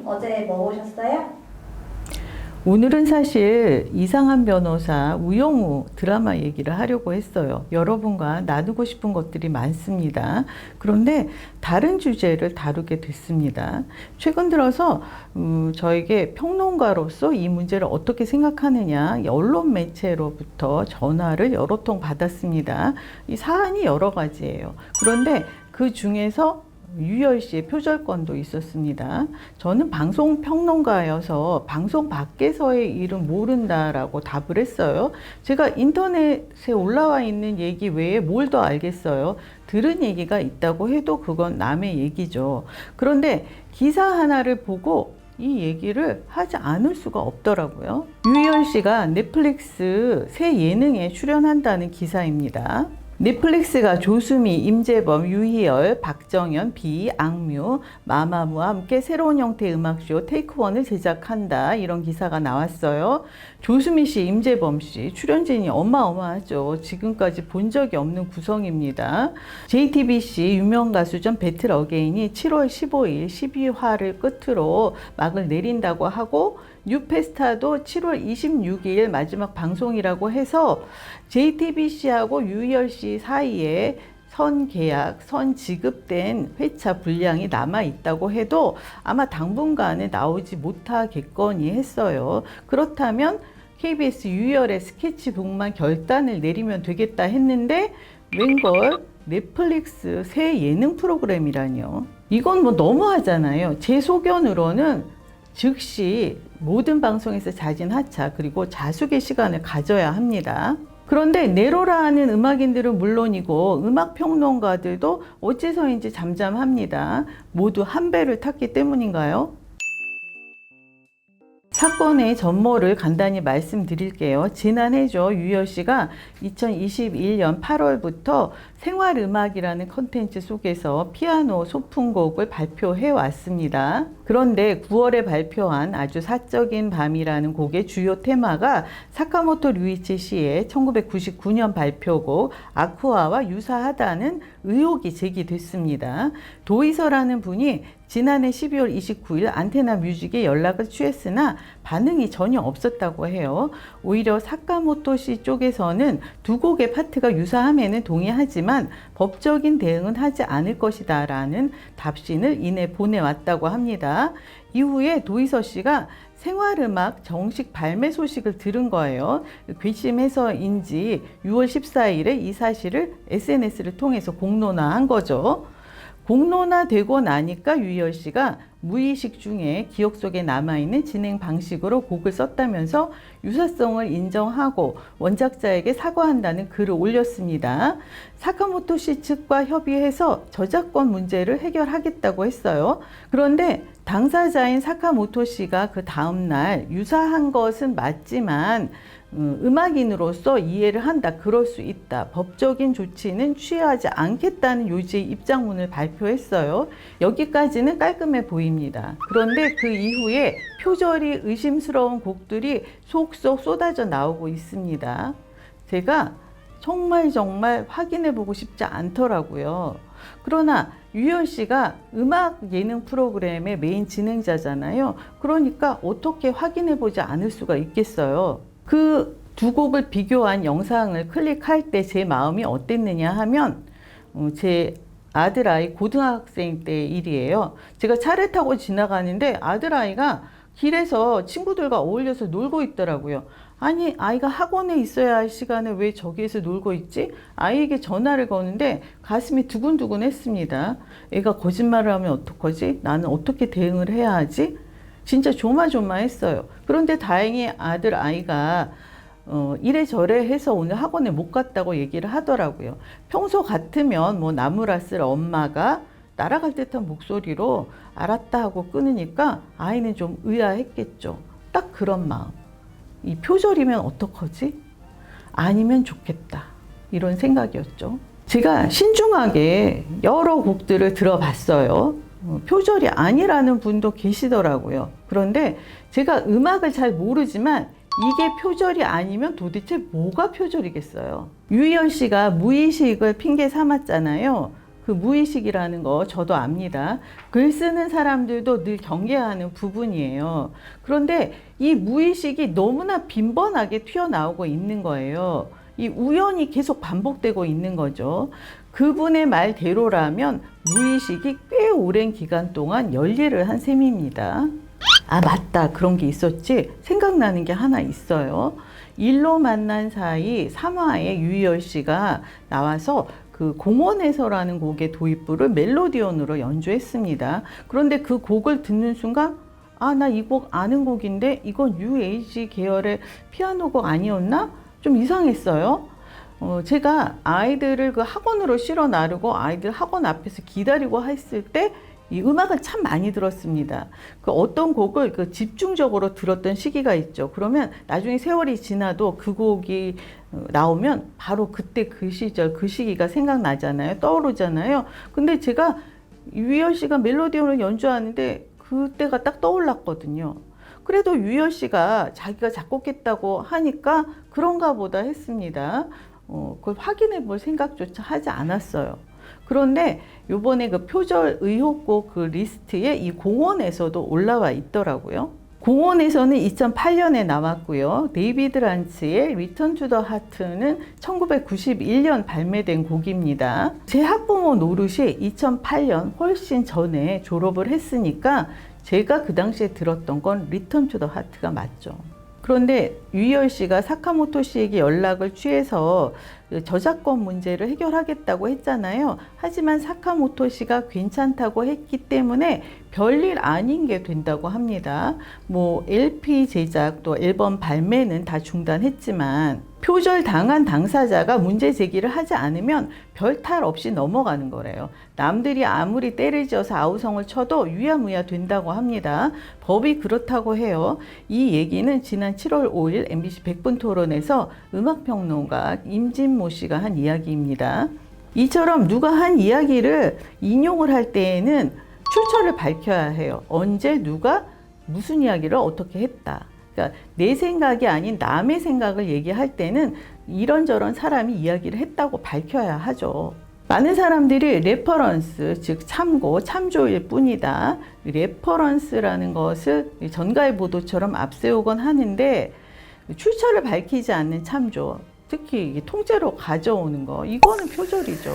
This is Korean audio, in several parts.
어제 뭐 보셨어요? 오늘은 사실 이상한 변호사 우영우 드라마 얘기를 하려고 했어요. 여러분과 나누고 싶은 것들이 많습니다. 그런데 다른 주제를 다루게 됐습니다. 최근 들어서 저에게 평론가로서 이 문제를 어떻게 생각하느냐 언론 매체로부터 전화를 여러 통 받았습니다. 이 사안이 여러 가지예요. 그런데 그 중에서 유열 씨의 표절권도 있었습니다. 저는 방송 평론가여서 방송 밖에서의 일은 모른다라고 답을 했어요. 제가 인터넷에 올라와 있는 얘기 외에 뭘 더 알겠어요. 들은 얘기가 있다고 해도 그건 남의 얘기죠. 그런데 기사 하나를 보고 이 얘기를 하지 않을 수가 없더라고요. 유희열 씨가 넷플릭스 새 예능에 출연한다는 기사입니다. 넷플릭스가 조수미, 임재범, 유희열, 박정현, 비, 악뮤, 마마무와 함께 새로운 형태의 음악쇼 테이크원을 제작한다. 이런 기사가 나왔어요. 조수미 씨, 임재범 씨 출연진이 어마어마하죠. 지금까지 본 적이 없는 구성입니다. JTBC 유명 가수전 배틀 어게인이 7월 15일 12화를 끝으로 막을 내린다고 하고 뉴페스타도 7월 26일 마지막 방송이라고 해서 JTBC하고 유희열 씨 사이에 선계약, 선지급된 회차 분량이 남아 있다고 해도 아마 당분간은 나오지 못하겠거니 했어요. 그렇다면 KBS 유희열의 스케치북만 결단을 내리면 되겠다 했는데 웬걸 넷플릭스 새 예능 프로그램이라뇨. 이건 뭐 너무하잖아요. 제 소견으로는 즉시 모든 방송에서 자진 하차 그리고 자숙의 시간을 가져야 합니다. 그런데 내로라 하는 음악인들은 물론이고 음악평론가들도 어째서인지 잠잠합니다. 모두 한 배를 탔기 때문인가요? 사건의 전모를 간단히 말씀드릴게요. 지난해죠. 유희열 씨가 2021년 8월부터 생활음악이라는 컨텐츠 속에서 피아노 소품곡을 발표해 왔습니다. 그런데 9월에 발표한 아주 사적인 밤이라는 곡의 주요 테마가 사카모토 류이치 씨의 1999년 발표곡 아쿠아와 유사하다는 의혹이 제기됐습니다. 도이서라는 분이 지난해 12월 29일 안테나 뮤직에 연락을 취했으나 반응이 전혀 없었다고 해요. 오히려 사카모토 씨 쪽에서는 두 곡의 파트가 유사함에는 동의하지만 법적인 대응은 하지 않을 것이다 라는 답신을 이내 보내왔다고 합니다. 이후에 도이서 씨가 생활음악 정식 발매 소식을 들은 거예요. 괘씸해서인지 6월 14일에 이 사실을 SNS를 통해서 공론화한 거죠. 공론화되고 나니까 유희열 씨가 무의식 중에 기억 속에 남아있는 진행 방식으로 곡을 썼다면서 유사성을 인정하고 원작자에게 사과한다는 글을 올렸습니다. 사카모토 씨 측과 협의해서 저작권 문제를 해결하겠다고 했어요. 그런데 당사자인 사카모토 씨가 그 다음날 유사한 것은 맞지만 음악인으로서 이해를 한다. 그럴 수 있다. 법적인 조치는 취하지 않겠다는 요지의 입장문을 발표했어요. 여기까지는 깔끔해 보입니다. 그런데 그 이후에 표절이 의심스러운 곡들이 속속 쏟아져 나오고 있습니다. 제가 정말 확인해 보고 싶지 않더라고요. 그러나 유희열 씨가 음악 예능 프로그램의 메인 진행자잖아요. 그러니까 어떻게 확인해 보지 않을 수가 있겠어요. 그 두 곡을 비교한 영상을 클릭할 때 제 마음이 어땠느냐 하면 제 아들아이 고등학생 때 일이에요. 제가 차를 타고 지나가는데 아들아이가 길에서 친구들과 어울려서 놀고 있더라고요. 아니 아이가 학원에 있어야 할 시간에 왜 저기에서 놀고 있지? 아이에게 전화를 거는데 가슴이 두근두근 했습니다. 애가 거짓말을 하면 어떡하지? 나는 어떻게 대응을 해야 하지? 진짜 조마조마했어요. 그런데 다행히 아들 아이가 이래저래 해서 오늘 학원에 못 갔다고 얘기를 하더라고요. 평소 같으면 뭐 나무라 쓸 엄마가 날아갈 듯한 목소리로 알았다 하고 끊으니까 아이는 좀 의아했겠죠. 딱 그런 마음. 이 표절이면 어떡하지? 아니면 좋겠다. 이런 생각이었죠. 제가 신중하게 여러 곡들을 들어봤어요. 표절이 아니라는 분도 계시더라고요. 그런데 제가 음악을 잘 모르지만 이게 표절이 아니면 도대체 뭐가 표절이겠어요? 유희열 씨가 무의식을 핑계 삼았잖아요. 그 무의식이라는 거 저도 압니다. 글 쓰는 사람들도 늘 경계하는 부분이에요. 그런데 이 무의식이 너무나 빈번하게 튀어나오고 있는 거예요. 이 우연이 계속 반복되고 있는 거죠. 그분의 말대로라면 무의식이 꽤 오랜 기간 동안 열일을 한 셈입니다. 아, 맞다. 그런 게 있었지. 생각나는 게 하나 있어요. 일로 만난 사이 3화에 유희열 씨가 나와서 그 공원에서라는 곡의 도입부를 멜로디언으로 연주했습니다. 그런데 그 곡을 듣는 순간 아, 나 이 곡 아는 곡인데 이건 뉴 에이지 계열의 피아노 곡 아니었나? 좀 이상했어요. 제가 아이들을 그 학원으로 실어 나르고 아이들 학원 앞에서 기다리고 했을 때 이 음악을 참 많이 들었습니다. 그 어떤 곡을 그 집중적으로 들었던 시기가 있죠. 그러면 나중에 세월이 지나도 그 곡이 나오면 바로 그때 그 시절, 그 시기가 생각나잖아요. 떠오르잖아요. 근데 제가 유희열 씨가 멜로디언을 연주하는데 그때가 딱 떠올랐거든요. 그래도 유희열 씨가 자기가 작곡했다고 하니까 그런가 보다 했습니다. 그걸 확인해 볼 생각조차 하지 않았어요. 그런데 요번에 그 표절 의혹곡 그 리스트에 이 공원에서도 올라와 있더라고요. 공원에서는 2008년에 나왔고요. 데이비드 란츠의 리턴 투 더 하트는 1991년 발매된 곡입니다. 제 학부모 노릇이 2008년 훨씬 전에 졸업을 했으니까 제가 그 당시에 들었던 건 리턴 투 더 하트가 맞죠. 그런데 유희열 씨가 사카모토 씨에게 연락을 취해서 저작권 문제를 해결하겠다고 했잖아요. 하지만 사카모토 씨가 괜찮다고 했기 때문에 별일 아닌 게 된다고 합니다. 뭐 LP 제작 또 앨범 발매는 다 중단했지만 표절 당한 당사자가 문제 제기를 하지 않으면 별 탈 없이 넘어가는 거래요. 남들이 아무리 때를 지어서 아우성을 쳐도 유야무야 된다고 합니다. 법이 그렇다고 해요. 이 얘기는 지난 7월 5일 MBC 100분 토론에서 음악평론가 임진모 씨가 한 이야기입니다. 이처럼 누가 한 이야기를 인용을 할 때에는 출처를 밝혀야 해요. 언제 누가 무슨 이야기를 어떻게 했다. 그러니까 내 생각이 아닌 남의 생각을 얘기할 때는 이런저런 사람이 이야기를 했다고 밝혀야 하죠. 많은 사람들이 레퍼런스, 즉 참고, 참조일 뿐이다. 레퍼런스라는 것을 전가의 보도처럼 앞세우곤 하는데 출처를 밝히지 않는 참조, 특히 통째로 가져오는 거, 이거는 표절이죠.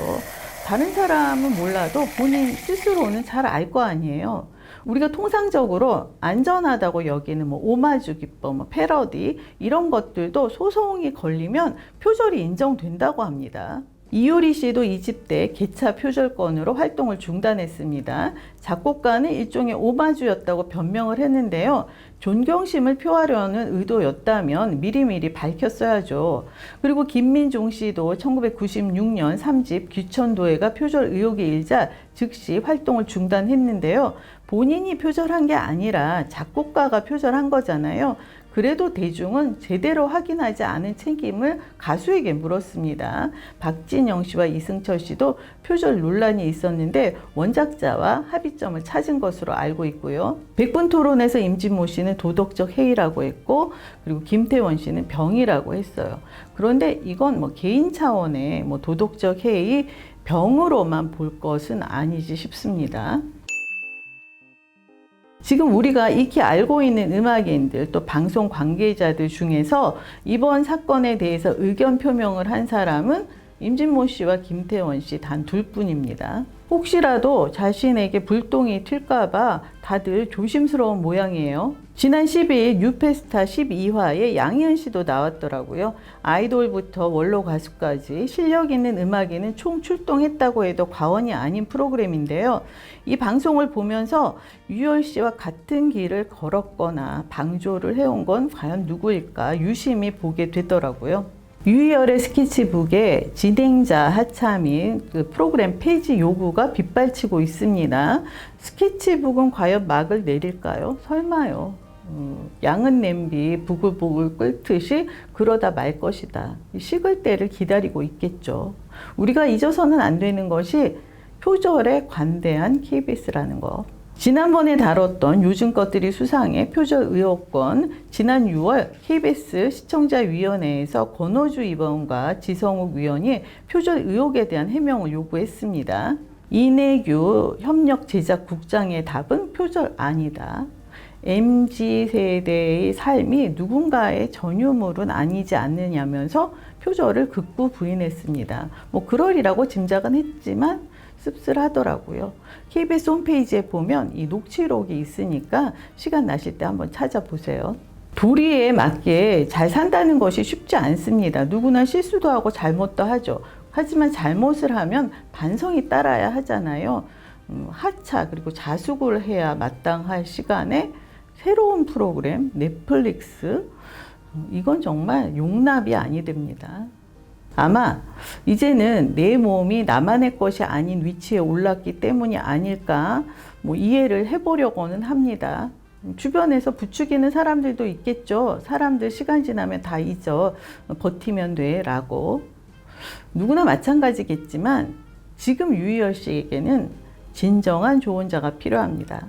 다른 사람은 몰라도 본인 스스로는 잘 알 거 아니에요. 우리가 통상적으로 안전하다고 여기는 뭐 오마주 기법, 뭐 패러디 이런 것들도 소송이 걸리면 표절이 인정된다고 합니다. 이효리 씨도 이 집 때 개차 표절권으로 활동을 중단했습니다. 작곡가는 일종의 오마주였다고 변명을 했는데요. 존경심을 표하려는 의도였다면 미리미리 밝혔어야죠. 그리고 김민종 씨도 1996년 3집 귀천도예가 표절 의혹이 일자 즉시 활동을 중단했는데요. 본인이 표절한 게 아니라 작곡가가 표절한 거잖아요. 그래도 대중은 제대로 확인하지 않은 책임을 가수에게 물었습니다. 박진영 씨와 이승철 씨도 표절 논란이 있었는데 원작자와 합의점을 찾은 것으로 알고 있고요. 100분 토론에서 임진모 씨는 도덕적 해이라고 했고, 그리고 김태원 씨는 병이라고 했어요. 그런데 이건 뭐 개인 차원의 뭐 도덕적 해이, 병으로만 볼 것은 아니지 싶습니다. 지금 우리가 익히 알고 있는 음악인들 또 방송 관계자들 중에서 이번 사건에 대해서 의견 표명을 한 사람은 임진모 씨와 김태원 씨 단 둘뿐입니다. 혹시라도 자신에게 불똥이 튈까봐 다들 조심스러운 모양이에요. 지난 12일 뉴페스타 12화에 양희은 씨도 나왔더라고요. 아이돌부터 원로 가수까지 실력 있는 음악인은 총 출동했다고 해도 과언이 아닌 프로그램인데요. 이 방송을 보면서 유희열 씨와 같은 길을 걸었거나 방조를 해온 건 과연 누구일까 유심히 보게 되더라고요. 유희열의 스케치북에 진행자 하차민 그 프로그램 폐지 요구가 빗발치고 있습니다. 스케치북은 과연 막을 내릴까요? 설마요. 양은 냄비 부글부글 끓듯이 그러다 말 것이다. 식을 때를 기다리고 있겠죠. 우리가 잊어서는 안 되는 것이 표절에 관대한 KBS라는 거. 지난번에 다뤘던 요즘 것들이 수상해 표절 의혹권, 지난 6월 KBS 시청자위원회에서 권호주 의원과 지성욱 위원이 표절 의혹에 대한 해명을 요구했습니다. 이내규 협력제작국장의 답은 표절 아니다. MZ세대의 삶이 누군가의 전유물은 아니지 않느냐면서 표절을 극구 부인했습니다. 뭐 그러리라고 짐작은 했지만 씁쓸하더라고요. KBS 홈페이지에 보면 이 녹취록이 있으니까 시간 나실 때 한번 찾아보세요. 도리에 맞게 잘 산다는 것이 쉽지 않습니다. 누구나 실수도 하고 잘못도 하죠. 하지만 잘못을 하면 반성이 따라야 하잖아요. 하차 그리고 자숙을 해야 마땅할 시간에 새로운 프로그램 넷플릭스, 이건 정말 용납이 아니 됩니다. 아마 이제는 내 몸이 나만의 것이 아닌 위치에 올랐기 때문이 아닐까 뭐 이해를 해보려고는 합니다. 주변에서 부추기는 사람들도 있겠죠. 사람들 시간 지나면 다 잊어. 버티면 돼 라고. 누구나 마찬가지겠지만 지금 유희열 씨에게는 진정한 조언자가 필요합니다.